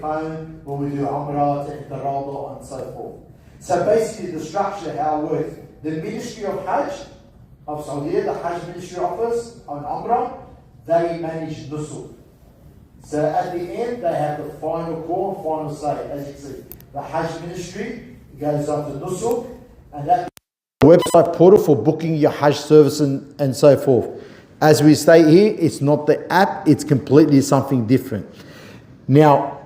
home, when we do Umrah, to Intarada, and so forth. So basically the structure, how it works, the Ministry of Hajj of Saudi, the Hajj Ministry Office on Umrah, they manage Nusuk. So at the end, they have the final call, final say. As you see, the Hajj Ministry goes on to Nusuk, and that website portal for booking your Hajj service and so forth. As we say here, it's not the app, it's completely something different. Now,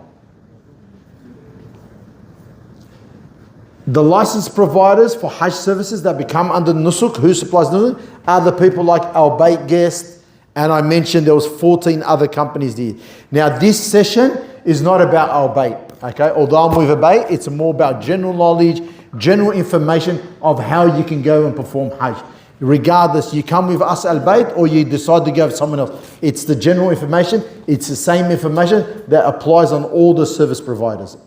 the license providers for Hajj services that become under Nusuk, who supplies Nusuk, are the people like Al Bayt Guest, and I mentioned there was 14 other companies there. Now this session is not about Al Bayt, okay? Although I'm with Al Bayt, it's more about general knowledge, general information of how you can go and perform Hajj. Regardless, you come with us Al Bayt or you decide to go with someone else. It's the general information, it's the same information that applies on all the service providers.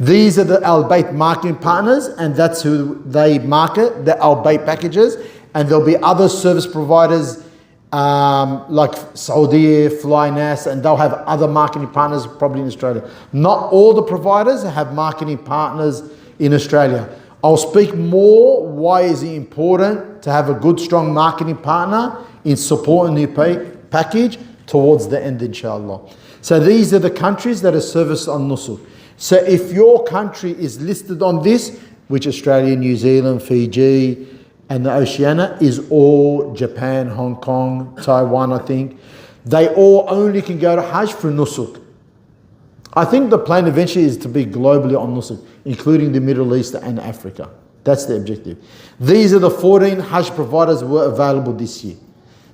These are the Al Bayt marketing partners, and that's who they market, the Al Bayt packages. And there'll be other service providers like Saudi, Flynas, and they'll have other marketing partners probably in Australia. Not all the providers have marketing partners in Australia. I'll speak more why is it important to have a good, strong marketing partner in supporting your package towards the end, inshallah. So these are the countries that are serviced on Nusuk. So if your country is listed on this, which Australia, New Zealand, Fiji, and the Oceania is all Japan, Hong Kong, Taiwan, I think, they all only can go to Hajj through Nusuk. I think the plan eventually is to be globally on Nusuk, including the Middle East and Africa. That's the objective. These are the 14 Hajj providers who were available this year.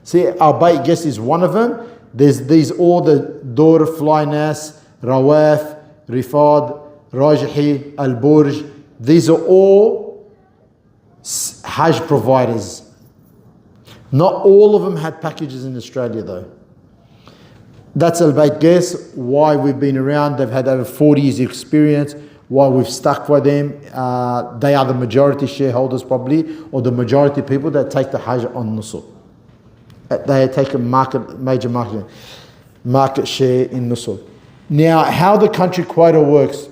See, Al Bayt Guest is one of them. There's these all the Dur, Flynas, Rawaf, Rifad, Rajihi, Al Burj. These are all Hajj providers. Not all of them had packages in Australia though. That's Al Bayt Guest, why we've been around. They've had over 40 years experience, why we've stuck with them. They are the majority shareholders probably, or the majority people that take the Hajj on Nusuk. They take a major market share in Nusuk. Now, how the country quota works.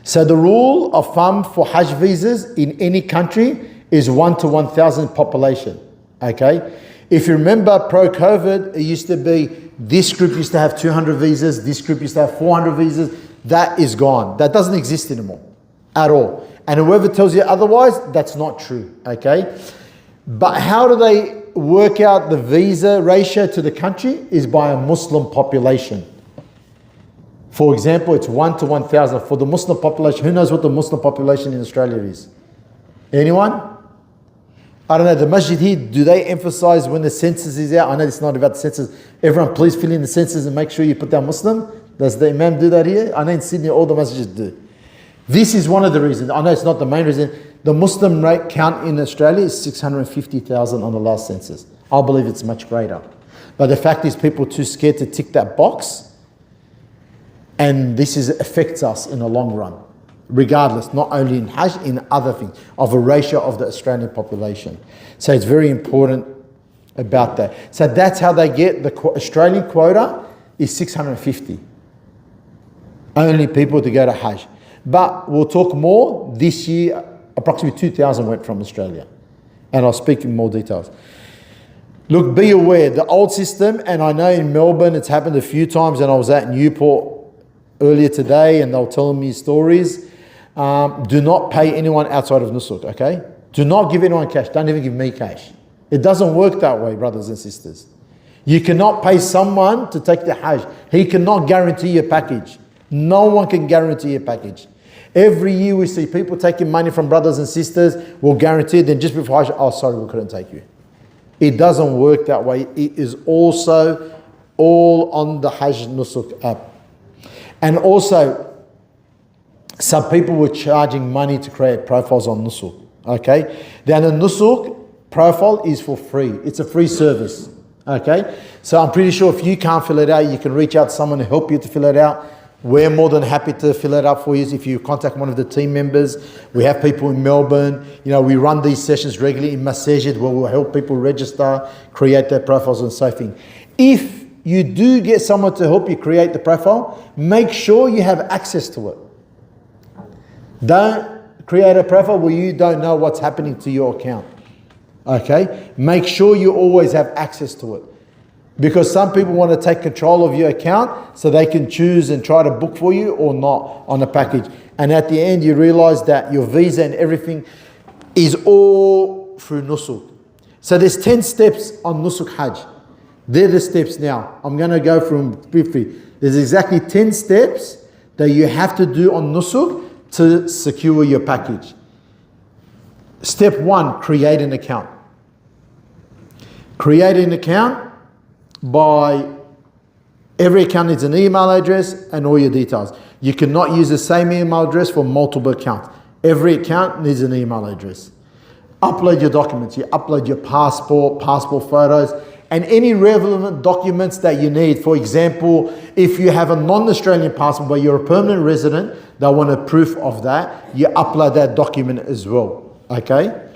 So the rule of thumb for Hajj visas in any country is 1 to 1,000 population, okay? If you remember pro-COVID, it used to be, this group used to have 200 visas, this group used to have 400 visas. That is gone. That doesn't exist anymore at all. And whoever tells you otherwise, that's not true, okay? But how do they work out the visa ratio to the country? Is by a Muslim population. For example, it's 1 to 1,000 for the Muslim population. Who knows what the Muslim population in Australia is? Anyone? I don't know. The masjid here, do they emphasize when the census is out? I know it's not about the census. Everyone, please fill in the census and make sure you put down Muslim. Does the Imam do that here? I know in Sydney, all the masjids do. This is one of the reasons. I know it's not the main reason. The Muslim rate count in Australia is 650,000 on the last census. I believe it's much greater. But the fact is people are too scared to tick that box. And this affects us in the long run, regardless, not only in Hajj, in other things, of a ratio of the Australian population. So it's very important about that. So that's how they get the Australian quota is 650. Only people to go to Hajj. But we'll talk more. This year, approximately 2,000 went from Australia. And I'll speak in more details. Look, be aware, the old system, and I know in Melbourne it's happened a few times, and I was at Newport earlier today and they were telling me stories. Do not pay anyone outside of Nusuk, okay? Do not give anyone cash. Don't even give me cash. It doesn't work that way, brothers and sisters. You cannot pay someone to take the Hajj. He cannot guarantee your package. No one can guarantee your package. Every year we see people taking money from brothers and sisters, we'll guarantee it, then just before Hajj, oh sorry, we couldn't take you. It doesn't work that way. It is also all on the Hajj Nusuk app. And also, some people were charging money to create profiles on Nusuk, okay? Now the Nusuk profile is for free. It's a free service, okay? So I'm pretty sure if you can't fill it out, you can reach out to someone to help you to fill it out. We're more than happy to fill it up for you if you contact one of the team members. We have people in Melbourne. You know, we run these sessions regularly in Masajid where we'll help people register, create their profiles and so forth. If you do get someone to help you create the profile, make sure you have access to it. Don't create a profile where you don't know what's happening to your account. Okay? Make sure you always have access to it. Because some people want to take control of your account so they can choose and try to book for you or not on a package. And at the end, you realize that your visa and everything is all through Nusuk. So there's 10 steps on Nusuk Hajj. They're the steps now. I'm going to go through them briefly. There's exactly 10 steps that you have to do on Nusuk to secure your package. Step 1, create an account. Create an account by every account needs an email address and all your details. You cannot use the same email address for multiple accounts. Every account needs an email address. Upload your documents. You upload your passport photos, and any relevant documents that you need. For example, if you have a non-Australian passport but you're a permanent resident, they want a proof of that. You upload that document as well. Okay?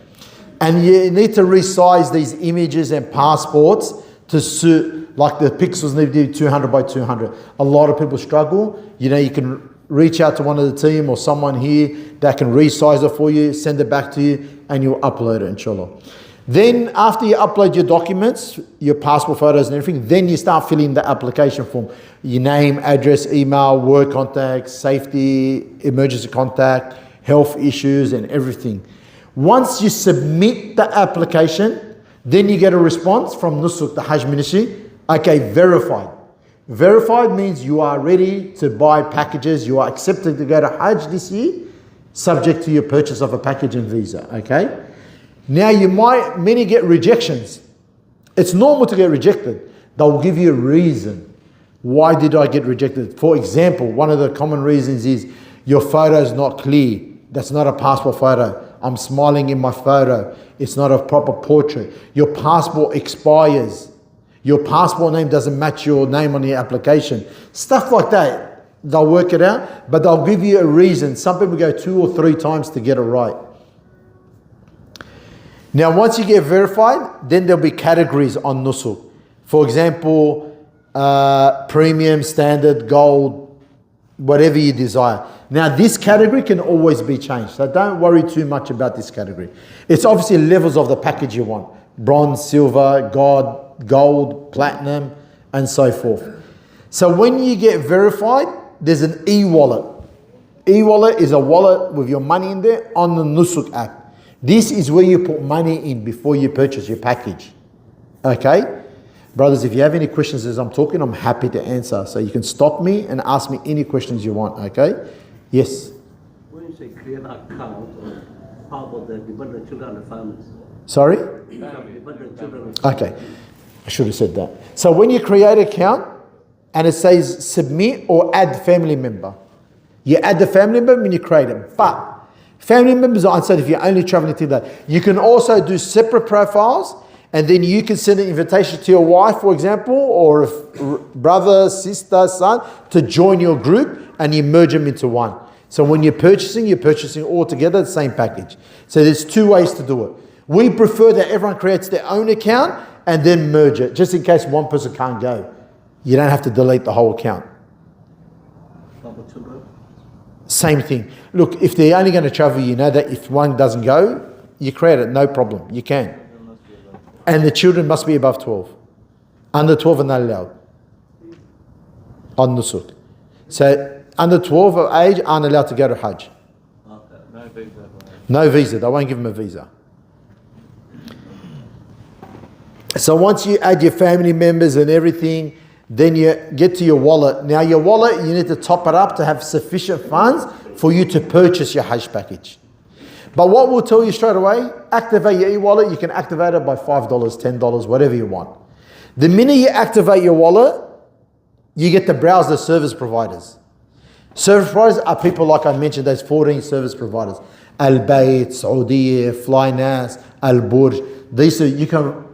And you need to resize these images and passports to suit, like the pixels need to be 200 by 200. A lot of people struggle. You know, you can reach out to one of the team or someone here that can resize it for you, send it back to you, and you'll upload it, inshallah. Then after you upload your documents, your passport photos and everything, then you start filling the application form. Your name, address, email, work contact, safety, emergency contact, health issues and everything. Once you submit the application, then you get a response from Nusuk, the Hajj Ministry. Okay, verified. Verified means you are ready to buy packages. You are accepted to go to Hajj this year, subject to your purchase of a package and visa. Okay. Now many get rejections. It's normal to get rejected. They'll give you a reason. Why did I get rejected? For example, one of the common reasons is your photo is not clear. That's not a passport photo. I'm smiling in my photo. It's not a proper portrait. Your passport expires. Your passport name doesn't match your name on your application. Stuff like that. They'll work it out, but they'll give you a reason. Some people go 2 or 3 times to get it right. Now, once you get verified, then there'll be categories on Nusuk. For example, premium, standard, gold, whatever you desire. Now, this category can always be changed. So don't worry too much about this category. It's obviously levels of the package you want. Bronze, silver, gold, platinum, and so forth. So when you get verified, there's an e-wallet. E-wallet is a wallet with your money in there on the Nusuk app. This is where you put money in before you purchase your package. Okay? Brothers, if you have any questions as I'm talking, I'm happy to answer. So you can stop me and ask me any questions you want. Okay? Yes? When you say create an account, how about the dependent children and families? Sorry? Dependent children. Okay. I should have said that. So when you create an account and it says submit or add family member, you add the family member when you create it. But family members are unsaid if you're only traveling to that. You can also do separate profiles, and then you can send an invitation to your wife, for example, or a brother, sister, son, to join your group, and you merge them into one. So when you're purchasing all together, the same package. So there's 2 ways to do it. We prefer that everyone creates their own account and then merge it, just in case one person can't go. You don't have to delete the whole account. How about children? Same thing. Look, if they're only going to travel, you know that if one doesn't go, you create it, no problem. You can. And the children must be above 12. Under 12 are not allowed on Nusuk. So under 12 of age aren't allowed to go to Hajj. Okay. No visa. They won't give them a visa. So once you add your family members and everything, then you get to your wallet. Now your wallet, you need to top it up to have sufficient funds for you to purchase your Hajj package. But what we'll tell you straight away, activate your e-wallet. You can activate it by $5, $10, whatever you want. The minute you activate your wallet, you get to browse the service providers. Service providers are people like I mentioned, those 14 service providers. Al-Bayt, Saudiya, Flynas, Al-Burj. These are, you can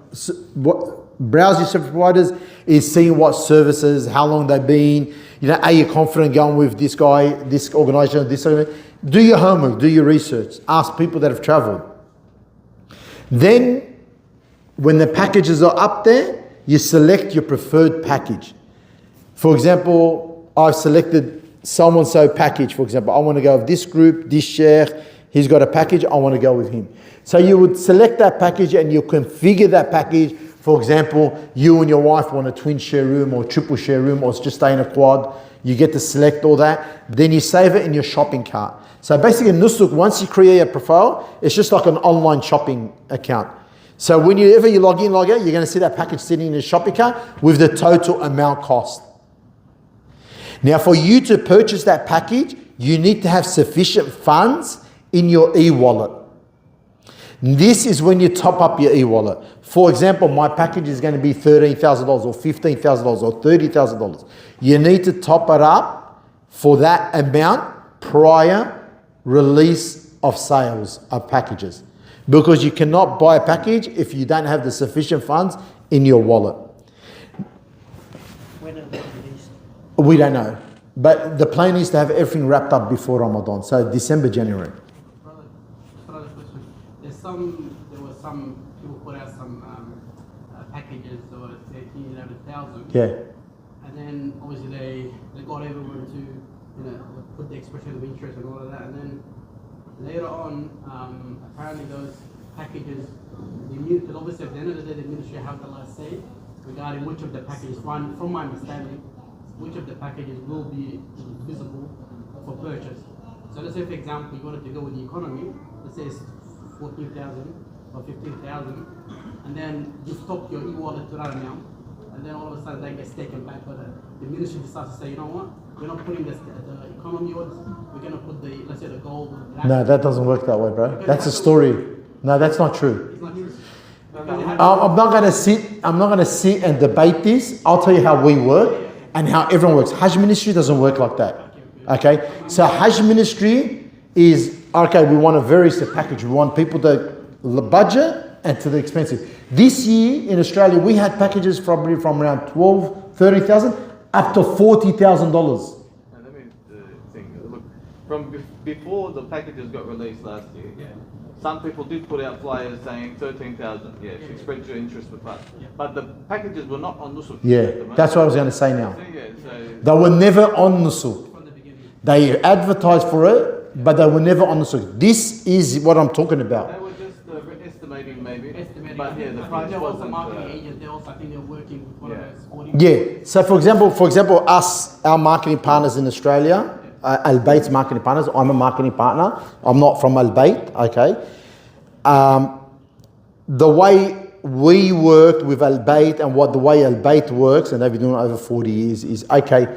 browse your service providers, is seeing what services, how long they've been, are you confident going with this guy, this organization, this organization? Do your homework, do your research, ask people that have traveled. Then, when the packages are up there, you select your preferred package. For example, I've selected so-and-so package. For example, I want to go with this group, this sheikh, he's got a package, I want to go with him. So you would select that package and you configure that package. For example, you and your wife want a twin share room or triple share room or just stay in a quad. You get to select all that. Then you save it in your shopping cart. So basically Nusuk, once you create a profile, it's just like an online shopping account. So whenever you log in, log out, you're going to see that package sitting in your shopping cart with the total amount cost. Now for you to purchase that package, you need to have sufficient funds in your e-wallet. This is when you top up your e-wallet. For example, my package is going to be $13,000 or $15,000 or $30,000. You need to top it up for that amount prior release of sales of packages. Because you cannot buy a package if you don't have the sufficient funds in your wallet. When are they released? We don't know. But the plan is to have everything wrapped up before Ramadan. So December, January. Brother, question. There were some people put out some packages that were 13,000. Yeah. And then obviously they got everyone to put the expression of interest and all of that. And then later on, apparently those packages, because obviously at the end of the day, the ministry have the last say regarding which of the packages, from my understanding, which of the packages will be visible for purchase. So let's say, for example, you wanted to go with the economy, let's say it's 14,000 or 15,000, and then you stop your e-wallet to that amount, and then all of a sudden that gets taken back, but the ministry decides to say, you know what, we're not putting the economy orders, we're going to put let's say the gold. No, that doesn't work that way, bro. That's a story. No, that's not true. It's not true. I'm not going to sit and debate this. I'll tell you how we work and how everyone works. Hajj ministry doesn't work like that. Okay? So Hajj ministry is, okay, we want a very set package. We want people to the budget and to the expensive. This year in Australia, we had packages probably from around 12, 30,000 up to $40,000. Let me think. Look, from before the packages got released last year, some people did put out flyers saying 13,000. Yeah, express your interest with us. But the packages were not on Nusuk. Yeah, that's what I was going to say now. So They were never on Nusuk. They advertised for it, but they were never on Nusuk. This is what I'm talking about. they were just estimating maybe. Estimating. But yeah, the I price think there was a wasn't. marketing agent. They also, I think they're working with one of those sporting. Yeah. So for example, our marketing partners in Australia, Al Bayt's marketing partners. I'm a marketing partner. I'm not from Al Bayt. Okay. The way we work with Al Bayt and the way Al Bayt works, and they've been doing it over 40 years, is okay.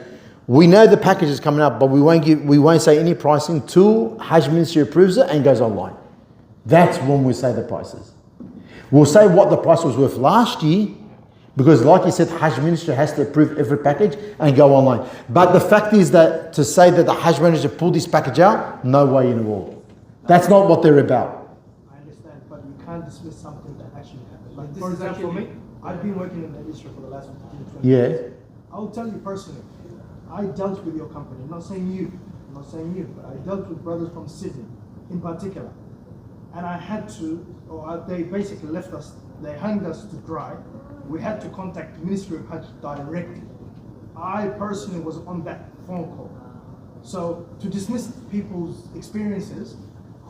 We know the package is coming up, but we won't say any pricing till Hajj Ministry approves it and goes online. That's when we say the prices. We'll say what the price was worth last year, because like you said, Hajj Ministry has to approve every package and go online. But the fact is that to say that the Hajj Ministry pulled this package out, no way in the world. That's not what they're about. I understand, but you can't dismiss something that actually happened. Like, This for is example, actually- me, I've been working in the industry for the last 15 to 20 Yeah. years. I'll tell you personally, I dealt with your company. I'm not saying you, but I dealt with brothers from Sydney in particular. And I had to, they basically left us, they hanged us to dry. We had to contact the Ministry of Hajj directly. I personally was on that phone call. So to dismiss people's experiences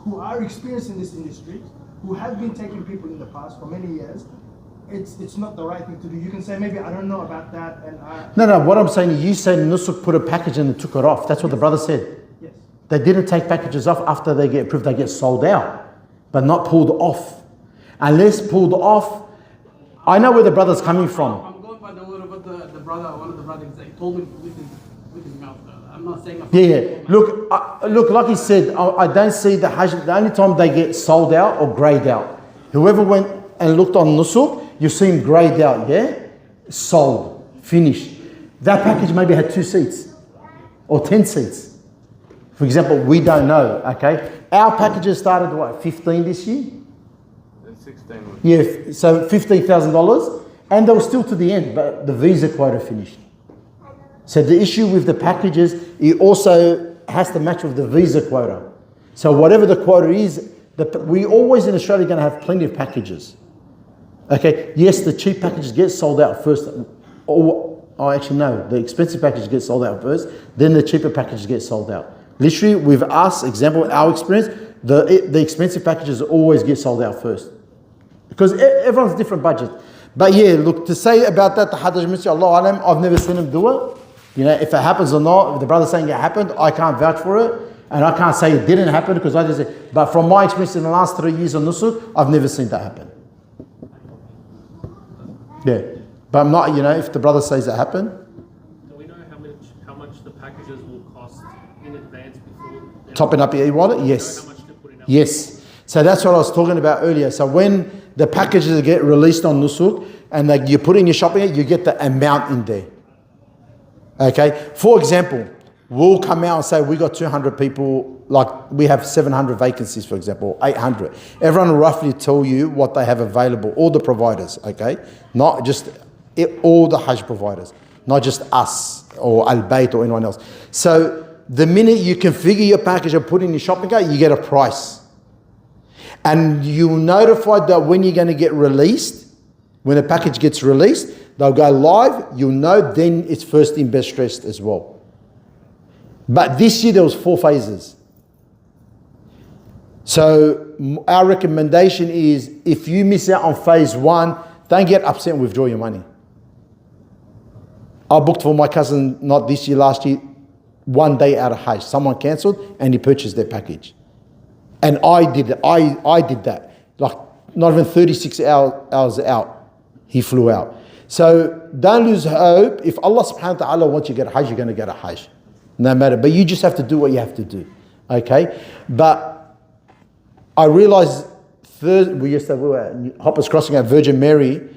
who are experiencing this industry, who have been taking people in the past for many years, it's not the right thing to do. You can say, maybe I don't know about that, and No, what I'm saying, you said Nusuk put a package and took it off. That's what the brother said. yes. They didn't take packages off after they get approved, they get sold out, but not pulled off. Unless pulled off, I know where the brother's coming from. I'm going by the word of what the brother, one of the brothers, told me with his mouth. I'm not saying. Yeah. Look, like he said, I don't see the Hajj, the only time they get sold out or greyed out. Whoever went and looked on Nusuk, you see him greyed out, yeah? Sold, finished. That package maybe had 2 seats or 10 seats. For example, we don't know, okay? Our packages started, 15 this year? 16 was. Yeah, so $15,000, and they were still to the end, but the visa quota finished. So the issue with the packages, it also has to match with the visa quota. So whatever the quota is, we always in Australia are going to have plenty of packages. Okay, yes, the cheap packages get sold out first. Oh, actually, no, the expensive packages get sold out first, then the cheaper packages get sold out. Literally, with us, example, our experience, the expensive packages always get sold out first. Because everyone's different budget. But yeah, look, to say about that, the Hajj Ministry, Allah Alam, I've never seen him do it. You know, if it happens or not, if the brother's saying it happened, I can't vouch for it. And I can't say it didn't happen because I just say, but from my experience in the last 3 years on Nusuk, I've never seen that happen. Yeah. But I'm not, you know, if the brother says it happened. Do we know how much the packages will cost in advance before Topping up your e-wallet? Yes. How much to put in our Yes. So that's what I was talking about earlier. So when the packages get released on Nusuk and like you put in your shopping, you get the amount in there. Okay. For example, we'll come out and say we got 200 people, like we have 700 vacancies, for example, 800. Everyone will roughly tell you what they have available, all the providers, okay? Not just all the Hajj providers, not just us or Al-Bayt or anyone else. So the minute you configure your package and put in your shopping cart, you get a price. And you're notified that when you're going to get released, when the package gets released, they'll go live, you'll know then it's first in best dressed as well. But this year there was 4 phases. So our recommendation is if you miss out on phase 1, don't get upset and withdraw your money. I booked for my cousin, not this year, last year, 1 day out of Hajj. Someone cancelled and he purchased their package. And I did it. I did that. Like not even 36 hours out, he flew out. So don't lose hope. If Allah subhanahu wa ta'ala wants you to get a Hajj, you're going to get a Hajj. No matter. But you just have to do what you have to do. Okay? But I realized we used to were Hoppers Crossing at Virgin Mary.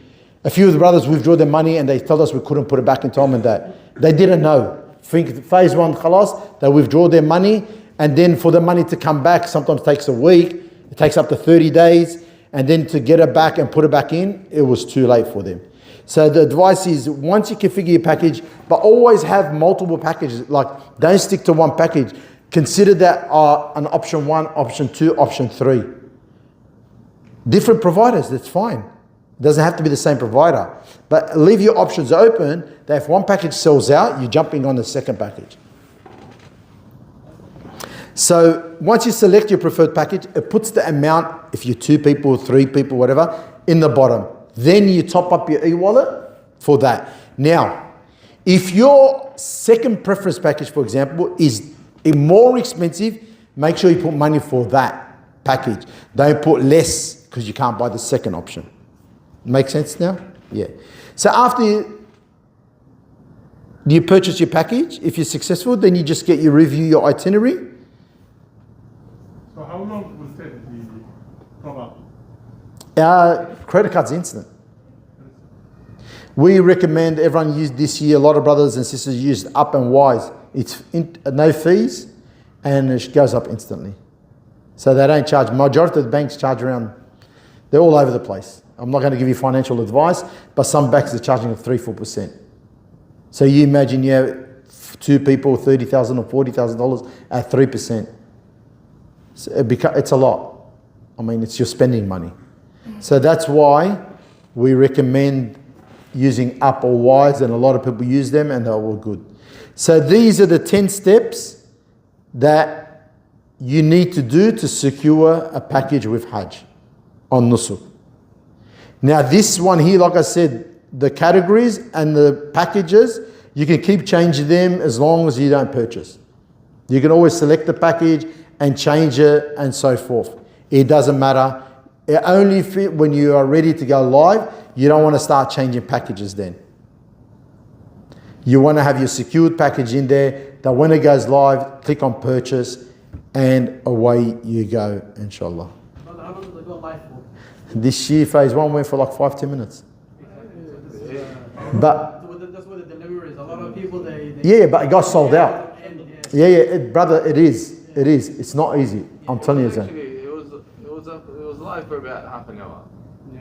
A few of the brothers withdrew their money and they told us we couldn't put it back in time and that. They didn't know. Think phase 1 khalas, they withdraw their money and then for the money to come back sometimes takes a week. It takes up to 30 days. And then to get it back and put it back in, it was too late for them. So the advice is once you configure your package, but always have multiple packages. Like don't stick to one package. Consider that an option 1, option 2, option 3. Different providers, that's fine. It doesn't have to be the same provider. But leave your options open that if one package sells out, you're jumping on the second package. So once you select your preferred package, it puts the amount, if you're 2 people, 3 people, whatever, in the bottom. Then you top up your e-wallet for that. Now, if your second preference package, for example, is more expensive, make sure you put money for that package. Don't put less because you can't buy the second option. Make sense now? Yeah. So after you purchase your package, if you're successful, then you just get your review, your itinerary. So how long will take the top up? Credit card's instant. We recommend everyone use this year. A lot of brothers and sisters use Up and Wise. It's no fees and it goes up instantly. So they don't charge. Majority of the banks charge around, they're all over the place. I'm not going to give you financial advice, but some banks are charging 3-4%. So you imagine you have 2 people, $30,000 or $40,000 at 3%. So it's a lot. I mean, it's your spending money. So that's why we recommend using Up or Wise, and a lot of people use them and they're all good. So these are the 10 steps that you need to do to secure a package with Hajj on Nusuk. Now this one here, like I said, the categories and the packages, you can keep changing them as long as you don't purchase. You can always select the package and change it and so forth. It doesn't matter. It only fit when you are ready to go live. You don't want to start changing packages then. You want to have your secured package in there that when it goes live, click on purchase and away you go, inshallah. How long does it go live for? This year, phase 1 went for like 5-10 minutes. But That's where the delivery is. A lot of people, they yeah, but it got sold out. Brother, it is. It's not easy. I'm telling you, Actually, it was live for about half an hour,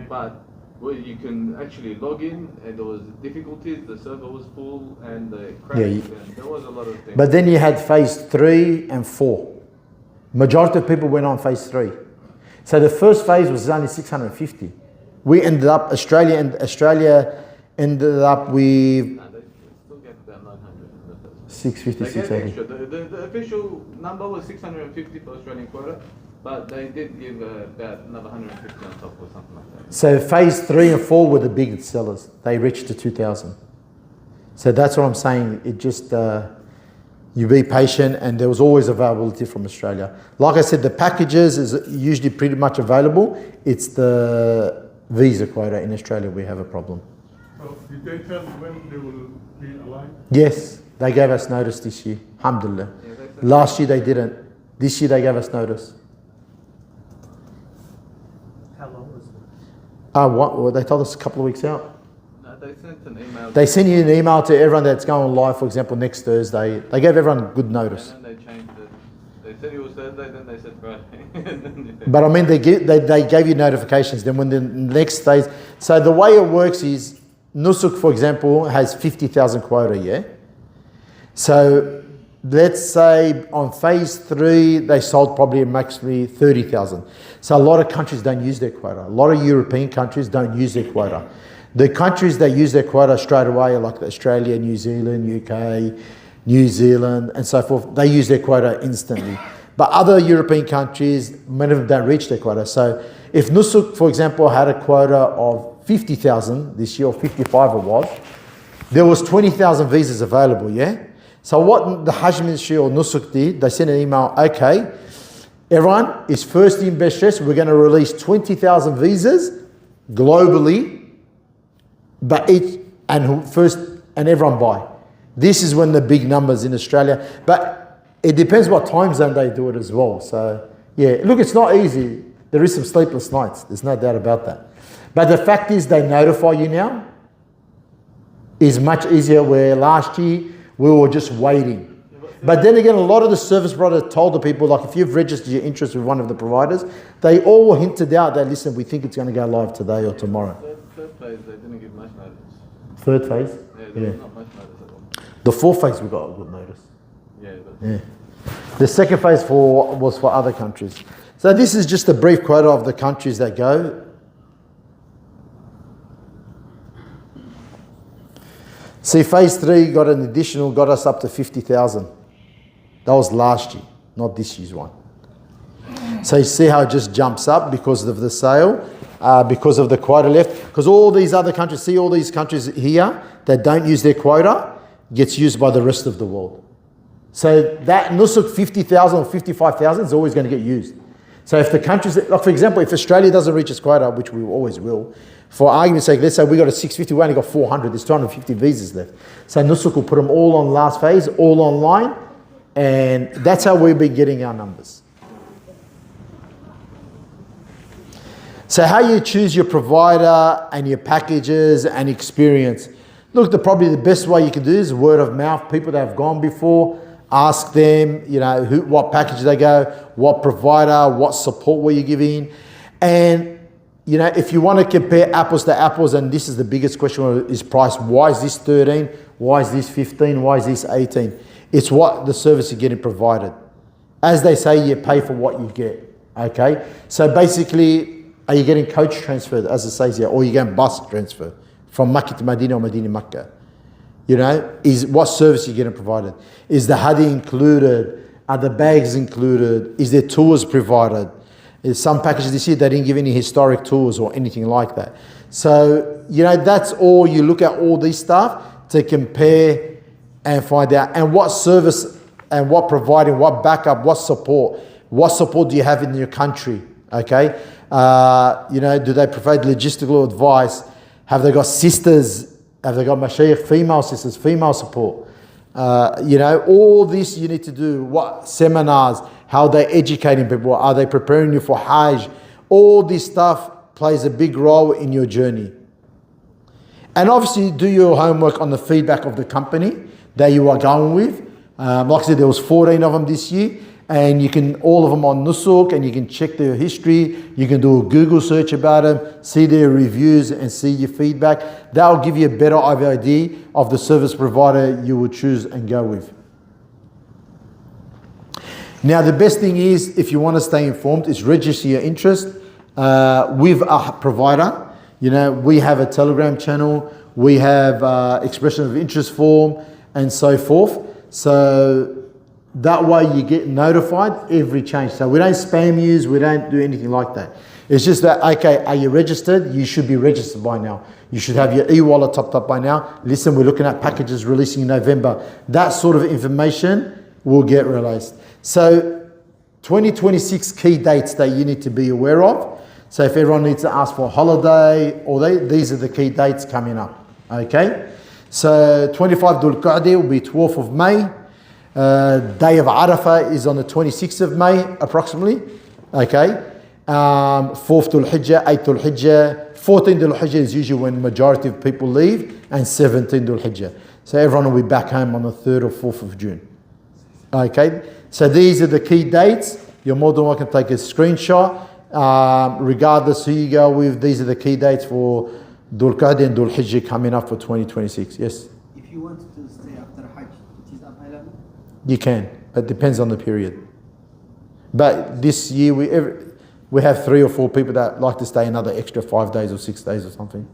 but where you can actually log in, and there was difficulties. The server was full, and the crashed. And there was a lot of things. But then you had phase 3 and 4. Majority of people went on phase 3. So the first phase was only 650. We ended up, Australia ended up with No, they still gave about 900 in the first. 650, They gave 680. extra. The official number was 650 for Australian quota, but they did give about another 150 on top or something like that. So phase 3 and 4 were the big sellers. They reached to 2,000. So that's what I'm saying. It just, you be patient, and there was always availability from Australia. Like I said, the packages is usually pretty much available. It's the visa quota in Australia we have a problem. So did they tell when they will be alive? Yes, they gave us notice this year. Alhamdulillah. Last year they didn't. This year they gave us notice. How long was it? Well, they told us a couple of weeks out. No, they sent an email. They send you an email to everyone that's going live, for example, next Thursday. They gave everyone good notice. And then they changed it. They said it was Thursday, then they said Friday. But I mean, they gave you notifications. Then when the next days, so the way it works is, Nusuk, for example, has 50,000 quota, yeah? So let's say on phase 3, they sold probably maximally 30,000. So a lot of countries don't use their quota. A lot of European countries don't use their quota. The countries that use their quota straight away are like Australia, New Zealand, UK, New Zealand, and so forth. They use their quota instantly. But other European countries, many of them don't reach their quota. So if Nusuk, for example, had a quota of 50,000 this year, or 55 it was, there was 20,000 visas available, yeah? So what the Hajj Ministry or Nusuk did, they sent an email, okay, everyone, it's first in best dress, we're going to release 20,000 visas globally, but and everyone buy. This is when the big numbers in Australia, but it depends what time zone they do it as well. So yeah, look, it's not easy. There is some sleepless nights. There's no doubt about that. But the fact is they notify you now is much easier, where last year we were just waiting. But then again, a lot of the service providers told the people, like if you've registered your interest with one of the providers, they all hinted out that, listen, we think it's going to go live today or tomorrow. Third phase, they didn't give much notice. Third phase? Yeah, there was not much notice at all. The fourth phase we got a good notice. Yeah, but Yeah. The second phase was for other countries. So this is just a brief quota of the countries that go. See, phase 3 got us up to 50,000. That was last year, not this year's one. So you see how it just jumps up because of the sale, because of the quota left. Because all these other countries, see all these countries here that don't use their quota, gets used by the rest of the world. So that Nusuk 50,000 or 55,000 is always going to get used. So if the countries, like for example, if Australia doesn't reach its quota, which we always will, for argument's sake, let's say we got a 650, we only got 400, there's 250 visas left. So Nusuk will put them all on last phase, all online, and that's how we've been getting our numbers. So how you choose your provider and your packages and experience. Look, probably the best way you can do is word of mouth, people that have gone before. Ask them, what package they go, what provider, what support were you giving. And, if you want to compare apples to apples, and this is the biggest question, is price. Why is this 13? Why is this 15? Why is this 18? It's what the service you're getting provided. As they say, you pay for what you get, okay? So basically, are you getting coach transferred, as it says here, or are you getting bus transfer from Makkah to Medina or Medina to Makkah? Is what service you're getting provided? Is the hadi included? Are the bags included? Is there tours provided? Is some packages this year, they didn't give any historic tours or anything like that. So, that's all. You look at all these stuff to compare and find out. And what service and what providing, what backup, what support do you have in your country? Okay? Do they provide logistical advice? Have they got sisters? Have they got mashayikh, female sisters, female support? All this you need to do. What seminars, how they're educating people, are they preparing you for Hajj? All this stuff plays a big role in your journey. And obviously do your homework on the feedback of the company that you are going with. Like I said, there was 14 of them this year, and you can, all of them on Nusuk, and you can check their history. You can do a Google search about them, see their reviews and see your feedback. That will give you a better idea of the service provider you will choose and go with. Now, the best thing is, if you want to stay informed, is register your interest with a provider. You know, we have a Telegram channel, we have expression of interest form, and so forth. So that way you get notified every change. So we don't spam you, we don't do anything like that. It's just that, okay, are you registered? You should be registered by now. You should have your e-wallet topped up by now. Listen, we're looking at packages releasing in November. That sort of information will get released. So 2026 key dates that you need to be aware of. So if everyone needs to ask for a holiday, these are the key dates coming up. Okay? So 25 Dhul Qa'dah will be 12th of May. Day of Arafah is on the 26th of May, approximately. Okay? 4th Dhul Hijjah, 8th Dhul Hijjah, 14th Dhul Hijjah is usually when majority of people leave, and 17th Dhul Hijjah. So everyone will be back home on the 3rd or 4th of June. Okay? So these are the key dates. You're more than welcome to take a screenshot. Regardless who you go with, these are the key dates for Dhul Qa'dah and Dhul Hijjah coming up for 2026. Yes? If you wanted to stay after Hajj, it is available? You can, but it depends on the period. But this year we have 3 or 4 people that like to stay another extra 5 days or 6 days or something.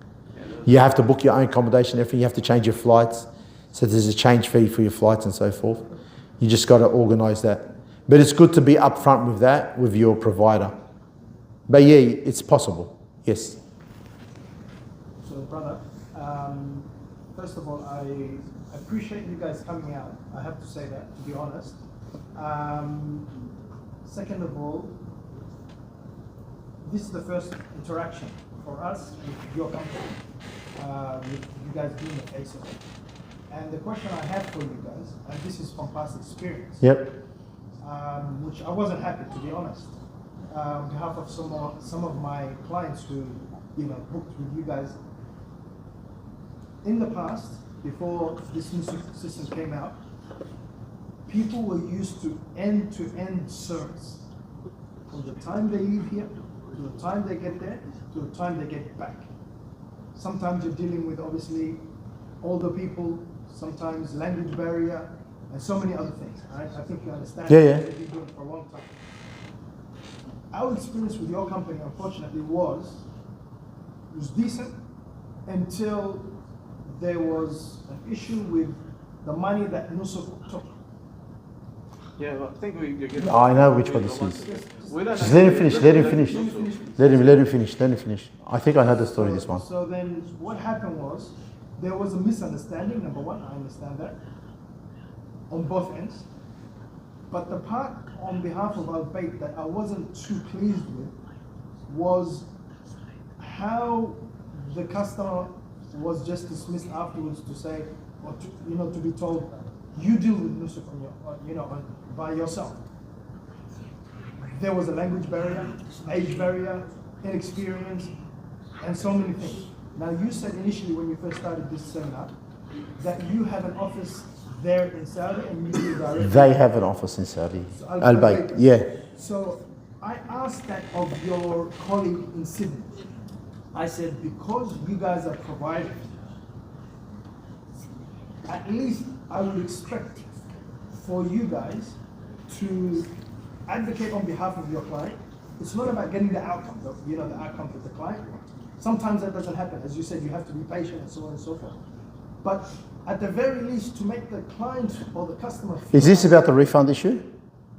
You have to book your own accommodation, everything. You have to change your flights. So there's a change fee for your flights and so forth. You just got to organise that. But it's good to be upfront with that with your provider. But yeah, it's possible. Yes. So, brother, first of all, I appreciate you guys coming out. I have to say that, to be honest. Second of all, this is the first interaction for us with your company, with you guys being the face of it. And the question I have for you guys, and this is from past experience, Yep. which I wasn't happy, to be honest, on behalf of some of my clients who, booked with you guys. In the past, before this new system came out, people were used to end-to-end service. From the time they leave here, to the time they get there, to the time they get back. Sometimes you're dealing with, obviously, older people, sometimes language barrier, and so many other things. Right? I think you understand. Yeah. They've been doing it for a long time. Our experience with your company, unfortunately, was decent until there was an issue with the money that Nusuk took. Yeah, well, I think you're getting. I know which one this is. We don't Just know- let him finish. Let him finish. I think I know the story, this one. So then what happened was, there was a misunderstanding, number one, I understand that, on both ends. But the part on behalf of Al-Bayt that I wasn't too pleased with was how the customer was just dismissed afterwards to say, or to be told, you deal with Nusuk by yourself. There was a language barrier, age barrier, inexperience, and so many things. Now you said initially when you first started this seminar that you have an office there in Saudi and you deal directly. They have an office in Saudi. So Al-Bayt, yeah. So I asked that of your colleague in Sydney. I said, because you guys are providers, at least I would expect for you guys to advocate on behalf of your client. It's not about getting the outcome, the outcome that the client wants. Sometimes that doesn't happen. As you said, you have to be patient and so on and so forth. But at the very least, to make the client or the customer feel Is this about the refund issue?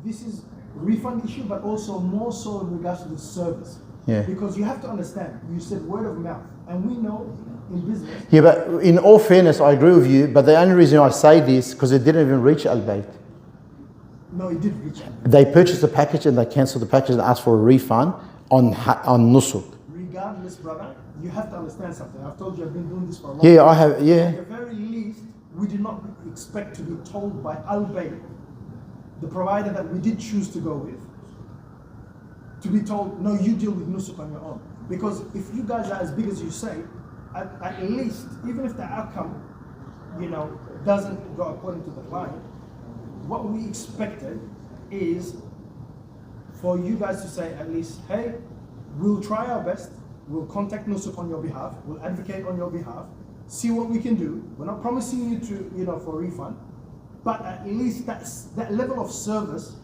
this is refund issue, but also more so in regards to the service. Yeah. Because you have to understand, you said word of mouth, and we know in business. Yeah, but in all fairness, I agree with you, but the only reason I say this, because it didn't even reach Al-Bayt. No, it did reach out. They purchased the package and they cancelled the package and asked for a refund on Nusuk. Regardless, brother, you have to understand something. I've told you I've been doing this for a long Yeah, time. I have, yeah. At the very least, we did not expect to be told by Al-Bayt, the provider that we did choose to go with, to be told, no, you deal with Nusuk on your own. Because if you guys are as big as you say, at least, even if the outcome, doesn't go according to the client, what we expected is for you guys to say at least, hey, we'll try our best, we'll contact Nusuk on your behalf, we'll advocate on your behalf, see what we can do. We're not promising you to, for a refund, but at least that level of service,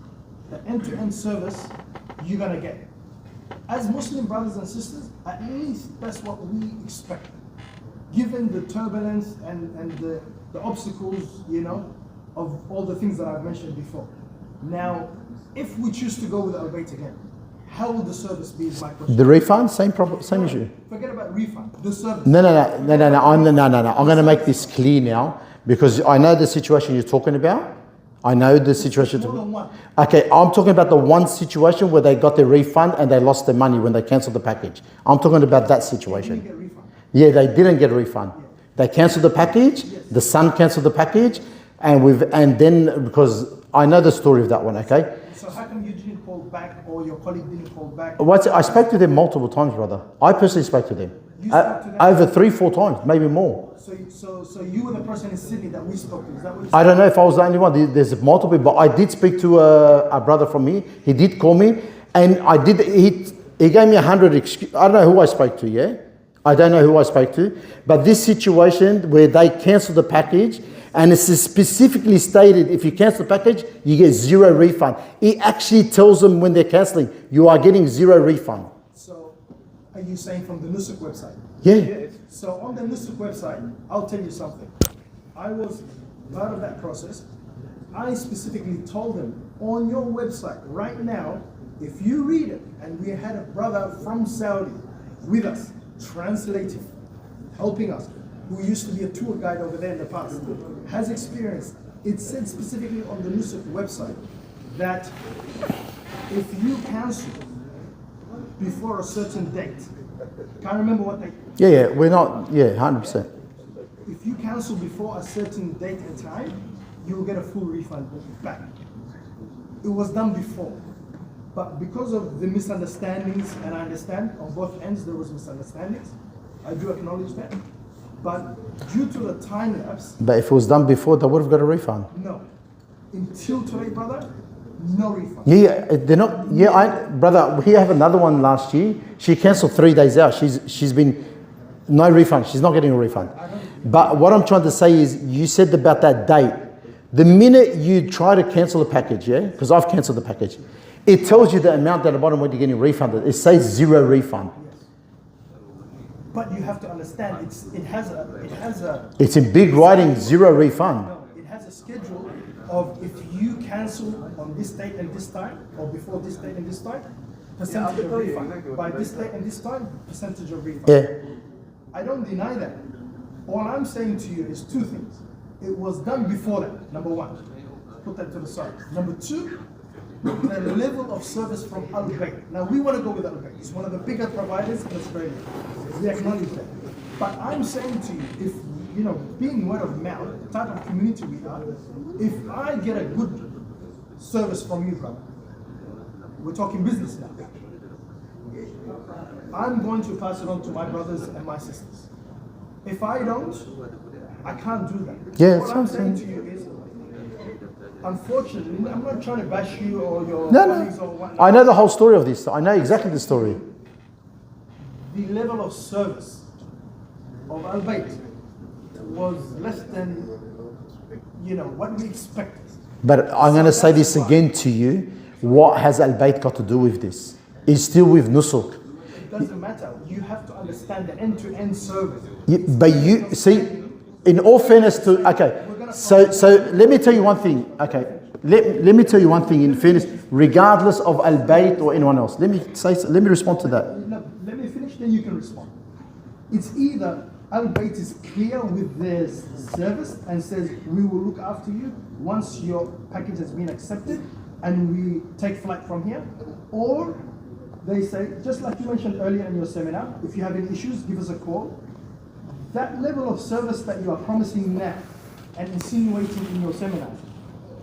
the end-to-end service, you're gonna get. As Muslim brothers and sisters, at least that's what we expect. Given the turbulence and the obstacles, you know, of all the things that I've mentioned before. Now, if we choose to go with Al-Bayt again, how will the service be is my question. The refund, same problem, same issue. Forget about refund, the service. No. I'm going to make this clear now because I know the situation you're talking about. I know the situation. More than one. Okay, I'm talking about the one situation where they got their refund and they lost their money when they cancelled the package. I'm talking about that Didn't situation. get refund. Yeah, they didn't get a refund. They cancelled the package. The son cancelled the package, and then because I know the story of that one. Okay. So how come you didn't call back or your colleague didn't call back? I spoke to them multiple times, brother. I personally spoke to them. You spoke to them? Over 3-4 times, maybe more. So you were the person in Sydney that we spoke to. Is that what you I said? don't know if I was the only one. There's multiple, but I did speak to a brother from me. He did call me, and he gave me 100 excuses. I don't know who I spoke to. Yeah, I don't know who I spoke to. But this situation where they cancelled the package, and it's specifically stated if you cancel the package, you get 0 refund. It actually tells them when they're cancelling, you are getting 0 refund. So are you saying from the Nusuk website? Yeah. So on the Nusuk website, I'll tell you something. I was part of that process. I specifically told them on your website right now, if you read it, and we had a brother from Saudi with us, translating, helping us, who used to be a tour guide over there in the past, has experience. It said specifically on the Nusuk website that if you cancel before a certain date, can't remember what they. Yeah, we're not. Yeah, 100%. If you cancel before a certain date and time, you will get a full refund back. It was done before, but because of the misunderstandings, and I understand on both ends there was misunderstandings, I do acknowledge that. But due to the time lapse, But if it was done before, they would have got a refund. no. Until today, brother, no refund. Yeah, they're not. Yeah, brother, we have another one last year. She cancelled 3 days out. She's been no refund. She's not getting a refund. But what I'm trying to say is, you said about that date. The minute you try to cancel a package, yeah, because I've cancelled the package, it tells you the amount at the bottom when you're getting refunded. It says 0 refund. But you have to understand, it has a It's in big writing, 0 refund. no, it has a schedule of if you cancel on this date and this time, or before this date and this time, percentage of refund. By this date and this time, percentage of refund. Yeah. I don't deny that. All I'm saying to you is 2 things. It was done before that, number 1. Put that to the side. Number 2, the level of service from Al-Bayt. Now we want to go with Al-Bayt. It's one of the bigger providers in Australia. We acknowledge that. But I'm saying to you, if, you know, being word of mouth, the type of community we are, if I get a good service from you, brother, we're talking business now, I'm going to pass it on to my brothers and my sisters. If I don't, I can't do that. Yeah, what I'm saying to you is, unfortunately, I'm not trying to bash you or your colleagues or whatnot. I know the whole story of this. I know exactly the story. The level of service of Al-Bayt was less than, you know, what we expected. But I'm going to say this again to you. What has Al-Bayt got to do with this? It's still with Nusuk. It doesn't matter. You have to understand the end-to-end service. But you see, in all fairness to, okay, so let me tell you one thing. Okay, let me tell you one thing in fairness, regardless of Al-Bayt or anyone else. Let me respond to that. No, let me finish, then you can respond. It's either Al-Bayt is clear with their service and says, we will look after you once your package has been accepted and we take flight from here, or they say, just like you mentioned earlier in your seminar, if you have any issues, give us a call. That level of service that you are promising now and insinuating in your seminars,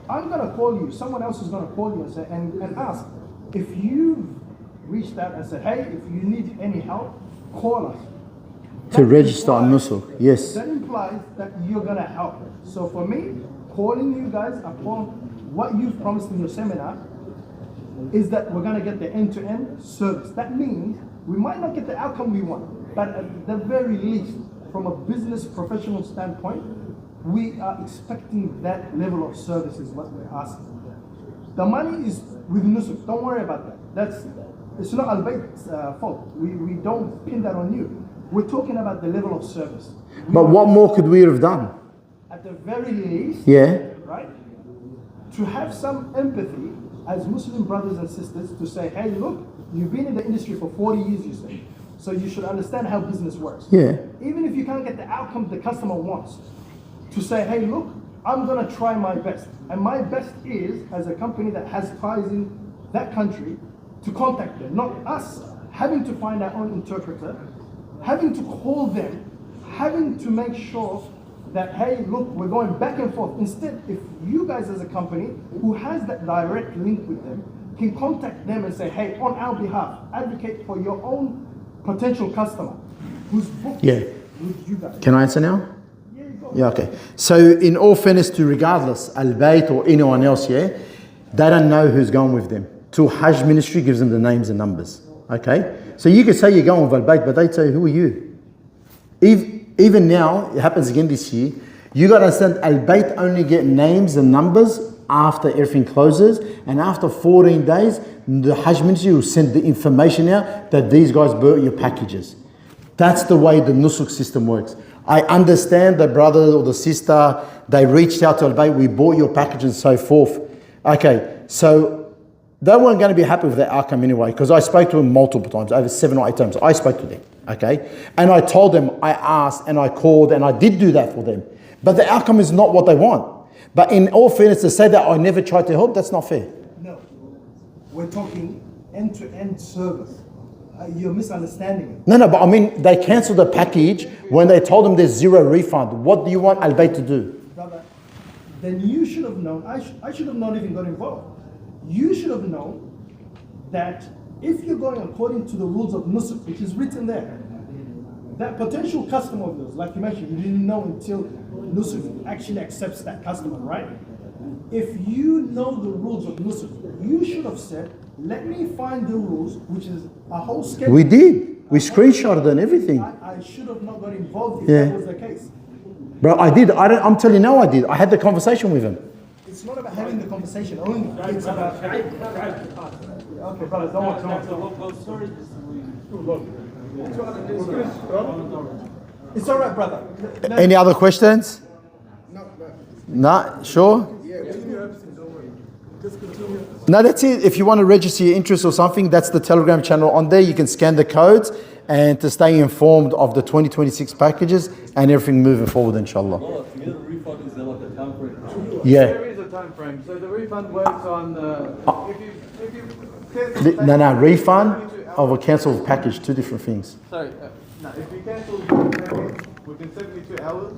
I'm going to call you, someone else is going to call you and say, and ask, if you reached out and said, hey, if you need any help, call us. To register on Nusuk, yes. That implies that you're going to help. So for me, calling you guys upon what you've promised in your seminar is that we're going to get the end-to-end service. That means we might not get the outcome we want, but at the very least, from a business professional standpoint, we are expecting that level of service is what we're asking. The money is with Nusuk. Don't worry about that. It's not Al-Bayt's fault. We don't pin that on you. We're talking about the level of service. But what more could we have done? At the very least, Yeah. right? To have some empathy as Muslim brothers and sisters to say, hey, look, you've been in the industry for 40 years, you say. So you should understand how business works. Yeah. Even if you can't get the outcome the customer wants, to say, hey, look, I'm going to try my best. And my best is, as a company that has ties in that country, to contact them. Not us having to find our own interpreter, having to call them, having to make sure that, hey, look, we're going back and forth. Instead, if you guys as a company who has that direct link with them can contact them and say, hey, on our behalf, advocate for your own potential customer who's booked Yeah. with you guys. Can I answer now? Yeah, you go. Yeah, okay. So in all fairness to regardless, Al-Bayt or anyone else, yeah, they don't know who's going with them. Till Hajj ministry gives them the names and numbers. Okay? So you can say you're going with Al-Bayt, but they say, who are you? Even now, it happens again this year, you got to understand Al-Bayt only get names and numbers after everything closes, and after 14 days, the Hajj ministry will send the information out that these guys bought your packages. That's the way the Nusuk system works. I understand the brother or the sister, they reached out to Al-Bayt, we bought your package and so forth. Okay, so they weren't going to be happy with that outcome anyway, because I spoke to them multiple times, over 7 or 8 times. I spoke to them, okay? And I told them, I asked and I called and I did do that for them. But the outcome is not what they want. But in all fairness, to say that I never tried to help, that's not fair. No. We're talking end-to-end service. You're misunderstanding it. No, but I mean, they cancelled the package when they told them there's zero refund. What do you want Al-Bayt to do? Brother, then you should have known, I should have not even got involved. You should have known that if you're going according to the rules of Nusuk, which is written there, that potential customer of yours, like you mentioned, you didn't know until Nusuk actually accepts that customer, right? If you know the rules of Nusuk, you should have said, let me find the rules, which is a whole schedule. We did. We screenshotted and everything. I should have not got involved if Yeah. that was the case. Bro, I did. I'm telling you now I did. I had the conversation with him. It's not about having the conversation only. It's about... Okay, brother, don't worry. It's all right, brother. Any other questions? No. Sure? No, that's it. If you want to register your interest or something, that's the Telegram channel on there. You can scan the codes and to stay informed of the 2026 packages and everything moving forward, inshallah. To get a refund, is there like a time frame? Yeah. There is a time frame. So the refund works on if you cancel No, refund of a cancelled package, 2 different things. Sorry, no, if you cancel the package within 72 hours,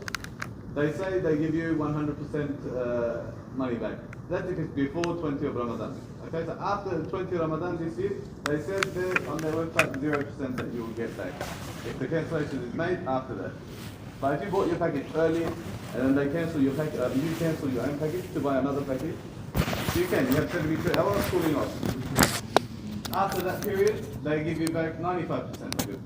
they say they give you 100% money back. That's if it's before 20 of Ramadan. Okay, so after 20 Ramadan this year, they said there on their website 0% that you will get back if the cancellation is made after that. But if you bought your package early and then they cancel your package, you cancel your own package to buy another package, you can. You have 72 hours cooling off. After that period, they give you back 95% of your